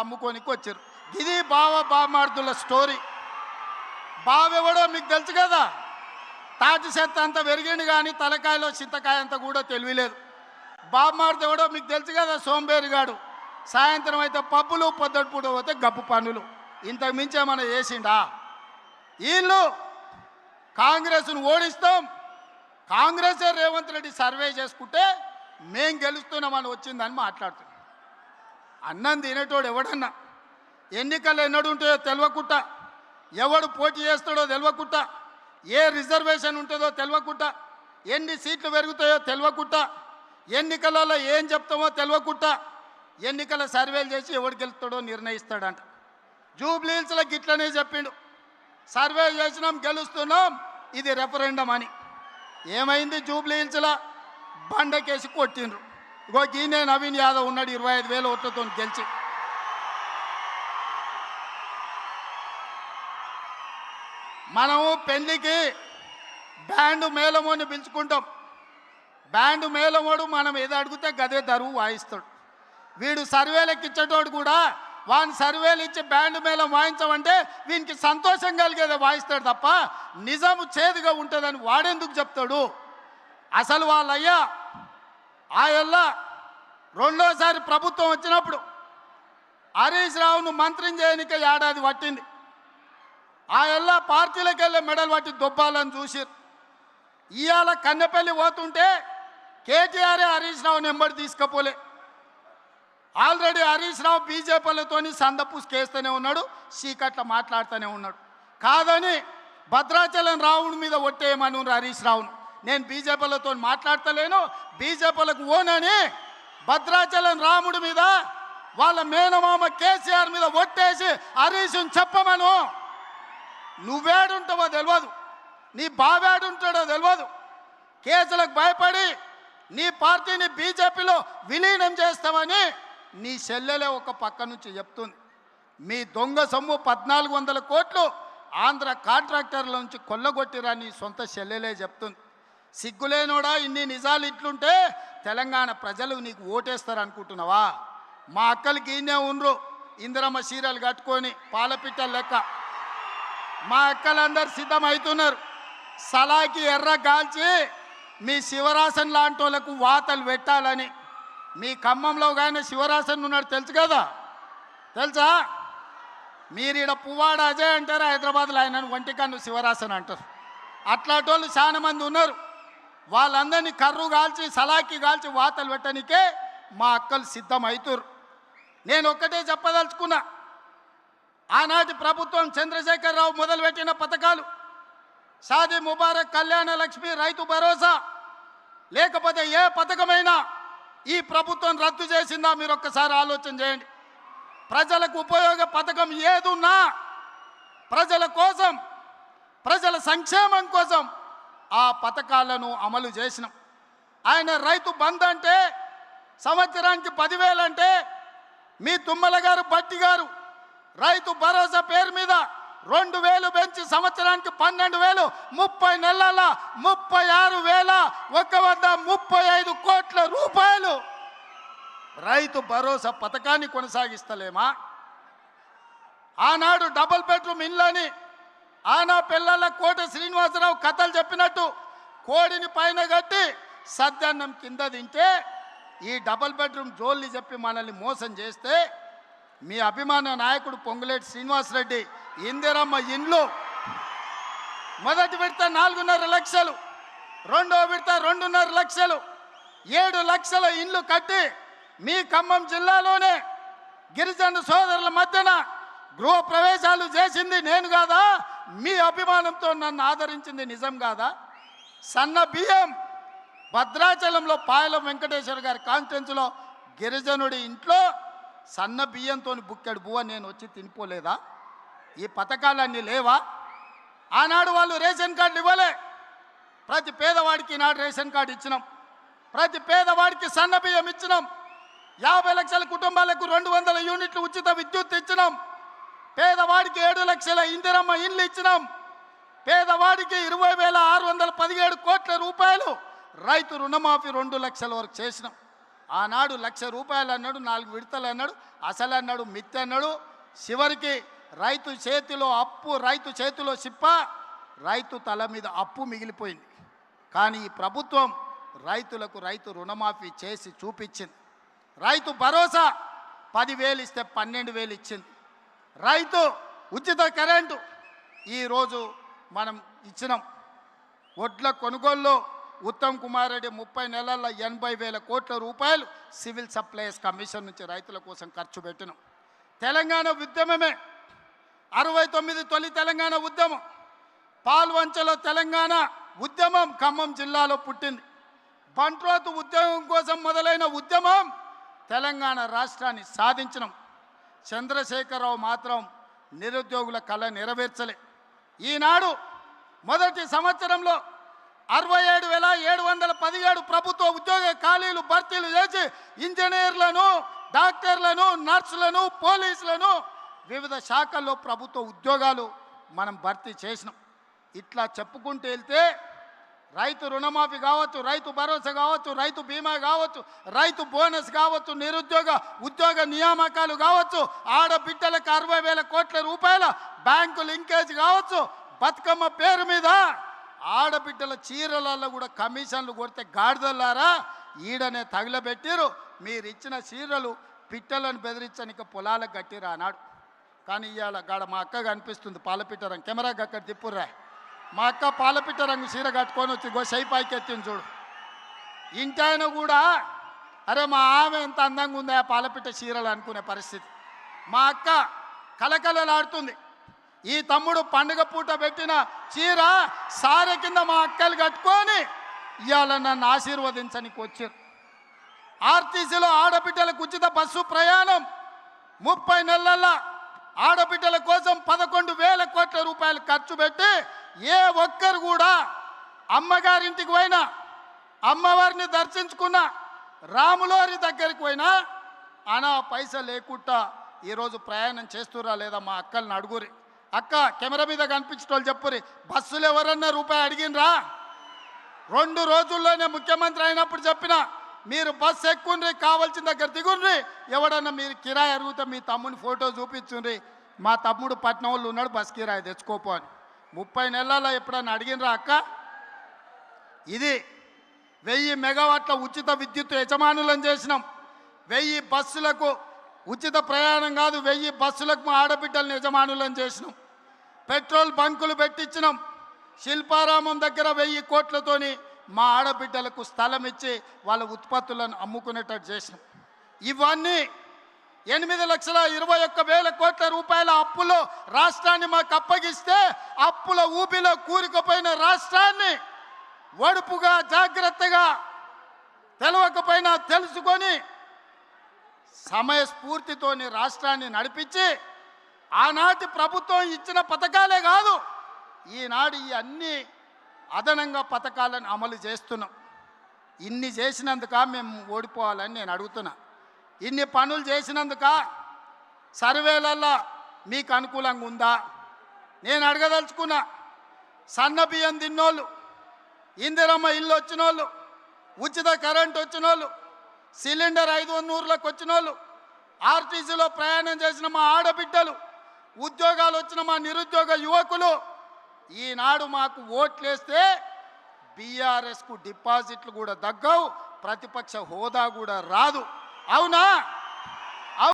అమ్ముకోనికి వచ్చారు. ఇది బామార్దుల స్టోరీ. బావెవడో మీకు తెలుసు కదా, తాటి చెత్త అంత పెరిగిండు కానీ తలకాయలో చింతకాయ అంత కూడా తెలియలేదు. బామార్ది ఎవడో మీకు తెలుసు కదా, సోంబేరిగాడు. సాయంత్రం అయితే పబ్బులు, పొద్దుటి పూట పోతే గప్పు పనులు. ఇంతకు మించి ఏమైనా చేసిండా? వీళ్ళు కాంగ్రెస్ను ఓడిస్తాం, కాంగ్రెసే రేవంత్ రెడ్డి సర్వే చేసుకుంటే మేం గెలుస్తున్నామని వచ్చిందని మాట్లాడుతున్నాం. అన్నం తినేటోడు ఎవడన్నా ఎన్నికలు ఎన్నడు ఉంటాయో తెలియకుండా, ఎవడు పోటీ చేస్తాడో తెలియకుండా, ఏ రిజర్వేషన్ ఉంటుందో తెలియకుండా, ఎన్ని సీట్లు పెరుగుతాయో తెలియకుండా, ఎన్నికలలో ఏం చెప్తామో తెలియకుండా ఎన్నికల సర్వేలు చేసి ఎవడు గెలుస్తాడో నిర్ణయిస్తాడంట. జూబ్లీహిల్స్లో గిట్లనే చెప్పిండు, సర్వే చేసినాం గెలుస్తున్నాం, ఇది రెఫరెండం అని. ఏమైంది? జూబ్లీహిల్స్లో బండకేసి కొట్టిండ్రు. ఇగో ఈయనే నవీన్ యాదవ్ ఉన్నాడు 25,000 ఓట్లతో గెలిచి. మనము పెళ్లికి బ్యాండ్ మేళమోని పిలుచుకుంటాం. బ్యాండ్ మేళమోడు మనం ఏదో అడిగితే గదే దరువు వాయిస్తాడు. వీడు సర్వేలకు ఇచ్చేటోడు కూడా వాని సర్వేలు ఇచ్చి బ్యాండ్ మేళం వాయించమంటే వీనికి సంతోషం కలిగేదే వాయిస్తాడు తప్ప నిజము చేదుగా ఉంటుందని వాడెందుకు చెప్తాడు? అసలు వాళ్ళయ్యా ఆయల్లా రెండోసారి ప్రభుత్వం వచ్చినప్పుడు హరీష్ రావును మంత్రిని చేయనికే ఏడాది పట్టింది. ఆయల్లా పార్టీలకు వెళ్ళే మెడల్ పట్టి దొబ్బాలని చూసి ఇవాళ కన్నెపల్లి పోతుంటే కేటీఆరే హరీష్ రావుని ఎంబడి తీసుకపోలే. ఆల్రెడీ హరీష్ రావు బీజేపీలతో సందపూసుకేస్తూనే ఉన్నాడు, చీకట్ల మాట్లాడుతూనే ఉన్నాడు. కాదని భద్రాచలం రావుని మీద ఒట్టేయమని హరీష్ రావును. నేను బీజేపీలతో మాట్లాడతలేను, బీజేపీలకు ఓనని భద్రాచలం రాముడి మీద వాళ్ళ మేనమామ కేసీఆర్ మీద ఒట్టేసి హరీష్ని చెప్పమను. నువ్వేడుంటావో తెలియదు, నీ బావేడుంటాడో తెలియదు. కేసులకు భయపడి నీ పార్టీని బీజేపీలో విలీనం చేస్తామని నీ చెల్లెలే ఒక పక్క నుంచి చెప్తుంది. మీ దొంగ సొమ్ము 1400 కోట్లు ఆంధ్ర కాంట్రాక్టర్ల నుంచి కొల్లగొట్టిరా నీ సొంత చెల్లెలే చెప్తుంది. సిగ్గులేనోడా, ఇన్ని నిజాలు ఇట్లుంటే తెలంగాణ ప్రజలు నీకు ఓటేస్తారు అనుకుంటున్నావా? మా అక్కలకి ఈయనే ఉండ్రు ఇందిరమ్మ చీరలు కట్టుకొని పాలపిట్టల లెక్క. మా అక్కలందరూ సిద్ధమవుతున్నారు. సలాకి ఎర్ర గాల్చి మీ శివరాసన్ లాంటి వాళ్ళకు వాతలు పెట్టాలని. మీ ఖమ్మంలో కానీ శివరాసన్ ఉన్నాడు తెలుసు కదా, తెలుసా? మీరు ఈడ పువ్వాడ అజయ్ అంటారు, హైదరాబాద్లో ఆయన ఒంటికన్ను శివరాసన్ అంటారు. అట్లాంటి వాళ్ళు చాలా మంది ఉన్నారు. వాళ్ళందరినీ కర్రు కాల్చి సలాకి కాల్చి వాతలు పెట్టడానికే మా అక్కలు సిద్ధమవుతారు. నేను ఒక్కటే చెప్పదలుచుకున్నా, ఆనాటి ప్రభుత్వం చంద్రశేఖరరావు మొదలుపెట్టిన పథకాలు షాదీ ముబారక్, కళ్యాణ లక్ష్మి, రైతు భరోసా, లేకపోతే ఏ పథకమైనా ఈ ప్రభుత్వం రద్దు చేసిందా మీరు ఒక్కసారి ఆలోచన చేయండి. ప్రజలకు ఉపయోగ పథకం ఏదున్నా ప్రజల కోసం, ప్రజల సంక్షేమం కోసం ఆ పథకాలను అమలు చేసినాం. ఆయన రైతు బంధు అంటే సంవత్సరానికి 10,000 అంటే, మీ తుమ్మల గారు బట్టి గారు రైతు భరోసా పేరు మీద 2,000 పెంచి సంవత్సరానికి 12,000, 30 నెలల 36,135 కోట్ల రూపాయలు రైతు భరోసా పథకాన్ని కొనసాగిస్తలేమా? ఆనాడు డబుల్ బెడ్రూమ్ ఇళ్ళని ఆనా పిల్లల కోట శ్రీనివాసరావు కథలు చెప్పినట్టు కోడిని పైన కట్టి సద్దన్నం కింద తింటే ఈ డబుల్ బెడ్రూమ్ జోల్ని చెప్పి మనల్ని మోసం చేస్తే మీ అభిమాన నాయకుడు పొంగులేటి శ్రీనివాసరెడ్డి ఇందిరమ్మ ఇండ్లు మొదటి విడత 4.5 లక్షలు, రెండో విడత 2.5 లక్షలు, 7 లక్షల ఇండ్లు కట్టి మీ ఖమ్మం జిల్లాలోనే గిరిజన సోదరుల మధ్యన గృహ ప్రవేశాలు చేసింది నేను కాదా? మీ అభిమానంతో నన్ను ఆదరించింది నిజం కాదా? సన్న బియ్యం భద్రాచలంలో పాయలం వెంకటేశ్వర గారి కాన్స్టిట్యున్సీలో గిరిజనుడి ఇంట్లో సన్న బియ్యంతో బుక్కెడు బువ్వ నేను వచ్చి తినిపోలేదా? ఈ పథకాలన్నీ లేవా? ఆనాడు వాళ్ళు రేషన్ కార్డులు ఇవ్వలే. ప్రతి పేదవాడికి ఈనాడు రేషన్ కార్డు ఇచ్చినాం. ప్రతి పేదవాడికి సన్న బియ్యం ఇచ్చినాం. 50 లక్షల కుటుంబాలకు 200 యూనిట్లు ఉచిత విద్యుత్ ఇచ్చినాం. పేదవాడికి 7 లక్షల ఇందిరమ్మ ఇండ్లు ఇచ్చినాం. పేదవాడికి 20,617 కోట్ల రూపాయలు రైతు రుణమాఫీ 2 లక్షల వరకు చేసినాం. ఆనాడు 1,00,000 రూపాయలు అన్నాడు, 4 విడతలు అన్నాడు, అసలు అన్నాడు, మిత్తి అన్నాడు. చివరికి రైతు చేతిలో అప్పు, రైతు చేతిలో సిప్ప, రైతు తల మీద అప్పు మిగిలిపోయింది. కానీ ఈ ప్రభుత్వం రైతులకు రైతు రుణమాఫీ చేసి చూపించింది. రైతు భరోసా 10,000 ఇస్తే 12,000 ఇచ్చింది. రైతు ఉచిత కరెంటు ఈరోజు మనం ఇచ్చినాం. వడ్ల కొనుగోలులో ఉత్తమ్ కుమార్ రెడ్డి 30 నెలల్లో 80,000 కోట్ల రూపాయలు సివిల్ సప్లైస్ కమిషన్ నుంచి రైతుల కోసం ఖర్చు పెట్టినాం. తెలంగాణ ఉద్యమమే 69 తొలి తెలంగాణ ఉద్యమం, పాల్వంచలో తెలంగాణ ఉద్యమం ఖమ్మం జిల్లాలో పుట్టింది. బంట్రోతు ఉద్యమం కోసం మొదలైన ఉద్యమం తెలంగాణ రాష్ట్రాన్ని సాధించినాం. చంద్రశేఖరరావు మాత్రం నిరుద్యోగుల కళ నెరవేర్చలే. ఈనాడు మొదటి సంవత్సరంలో 67,717 ప్రభుత్వ ఉద్యోగ ఖాళీలు భర్తీలు చేసి ఇంజనీర్లను, డాక్టర్లను, నర్సులను, పోలీసులను వివిధ శాఖల్లో ప్రభుత్వ ఉద్యోగాలు మనం భర్తీ చేసినాం. ఇట్లా చెప్పుకుంటూ వెళ్తే రైతు రుణమాఫీ కావచ్చు, రైతు భరోసా కావచ్చు, రైతు బీమా కావచ్చు, రైతు బోనస్ కావచ్చు, నిరుద్యోగ ఉద్యోగ నియామకాలు కావచ్చు, ఆడబిడ్డలకు 60,000 కోట్ల రూపాయల బ్యాంకు లింకేజ్ కావచ్చు, బతుకమ్మ పేరు మీద ఆడబిడ్డల చీరలలో కూడా కమిషన్లు కొడితే గాడిదల్లారా ఈడనే తగిలబెట్టిరు. మీరు ఇచ్చిన చీరలు పిట్టలను బెదిరించడానికి పొలాలకు కట్టిరా అన్నాడు. కానీ ఇవాళ గాడ మా అక్క కనిపిస్తుంది పాలపిట్ట రంగు, కెమెరాకి అక్కడ తిప్పుర్రా. మా అక్క పాలపిట్ట రంగు చీర కట్టుకొని వచ్చి సైపాయికి ఎత్తింది చూడు. ఇంటాయన కూడా అరే మా ఆమె ఎంత అందంగా ఉందా పాలపిట్ట చీరలు అనుకునే పరిస్థితి. మా అక్క కలకలలాడుతుంది. ఈ తమ్ముడు పండుగ పూట పెట్టిన చీర సారె కింద మా అక్కలు కట్టుకొని ఇవాళ నన్ను ఆశీర్వదించడానికి వచ్చారు. ఆర్టీసీలో ఆడబిడ్డలకు ఉచిత బస్సు ప్రయాణం 30 నెలల ఆడబిడ్డల కోసం 11,000 కోట్ల రూపాయలు ఖర్చు పెట్టి ఏ ఒక్కరు కూడా అమ్మగారింటికి పోయినా, అమ్మవారిని దర్శించుకున్న, రాములోరి దగ్గరికి పోయినా అనా పైసలు లేకుండా ఈరోజు ప్రయాణం చేస్తురా లేదా మా అక్కల్ని అడుగురి. అక్క కెమెరా మీద కనిపించేటోళ్ళు చెప్పురి, బస్సులు ఎవరన్నా రూపాయి అడిగినరా? 2 రోజుల్లోనే ముఖ్యమంత్రి అయినప్పుడు చెప్పిన మీరు బస్సు ఎక్కుండ్రి, కావాల్సిన దగ్గర దిగుండ్రి, ఎవడన్నా మీరు కిరాయి అడిగితే మీ తమ్ముని ఫోటో చూపించుండ్రి, మా తమ్ముడు పట్నం వాళ్ళు ఉన్నాడు బస్ కిరాయి తెచ్చుకోపో అని. 30 నెలల్లో ఎప్పుడన్నా అడిగినరా అక్క? ఇది 1000 మెగావాట్ల ఉచిత విద్యుత్ యజమానులను చేసినాం. 1000 బస్సులకు ఉచిత ప్రయాణం కాదు, 1000 బస్సులకు మా ఆడబిడ్డలను యజమానులను చేసినాం. పెట్రోల్ బంకులు పెట్టించినాం. శిల్పారామం దగ్గర 1000 కోట్లతోని మా ఆడబిడ్డలకు స్థలం ఇచ్చి వాళ్ళ ఉత్పత్తులను అమ్ముకునేటట్టు చేసినాం. ఇవన్నీ 8,21,000 కోట్ల రూపాయల అప్పులో రాష్ట్రాన్ని మాకు అప్పగిస్తే అప్పుల ఊబిలో కూరుకుపోయిన రాష్ట్రాన్ని ఒడుపుగా జాగ్రత్తగా తెలవకపోయినా తెలుసుకొని సమయస్ఫూర్తితోని రాష్ట్రాన్ని నడిపించి ఆనాటి ప్రభుత్వం ఇచ్చిన పథకాలే కాదు ఈనాడు ఈ అన్ని అదనంగా పథకాలను అమలు చేస్తున్నాం. ఇన్ని చేసినందుక మేము ఓడిపోవాలని నేను అడుగుతున్నా. ఇన్ని పనులు చేసినందుక సర్వేలల్లో మీకు అనుకూలంగా ఉందా? నేను అడగదలుచుకున్నా. సన్న బియ్యం తిన్నోళ్ళు, ఇందిరమ్మ ఇల్లు వచ్చినోళ్ళు, ఉచిత కరెంట్ వచ్చినోళ్ళు, సిలిండర్ 500లకు వచ్చినోళ్ళు, ఆర్టీసీలో ప్రయాణం చేసిన మా ఆడబిడ్డలు, ఉద్యోగాలు వచ్చిన మా నిరుద్యోగ యువకులు ఈనాడు మాకు ఓట్లేస్తే బీఆర్ఎస్కు డిపాజిట్లు కూడా దగ్గవు, ప్రతిపక్ష హోదా కూడా రాదు. అవునా?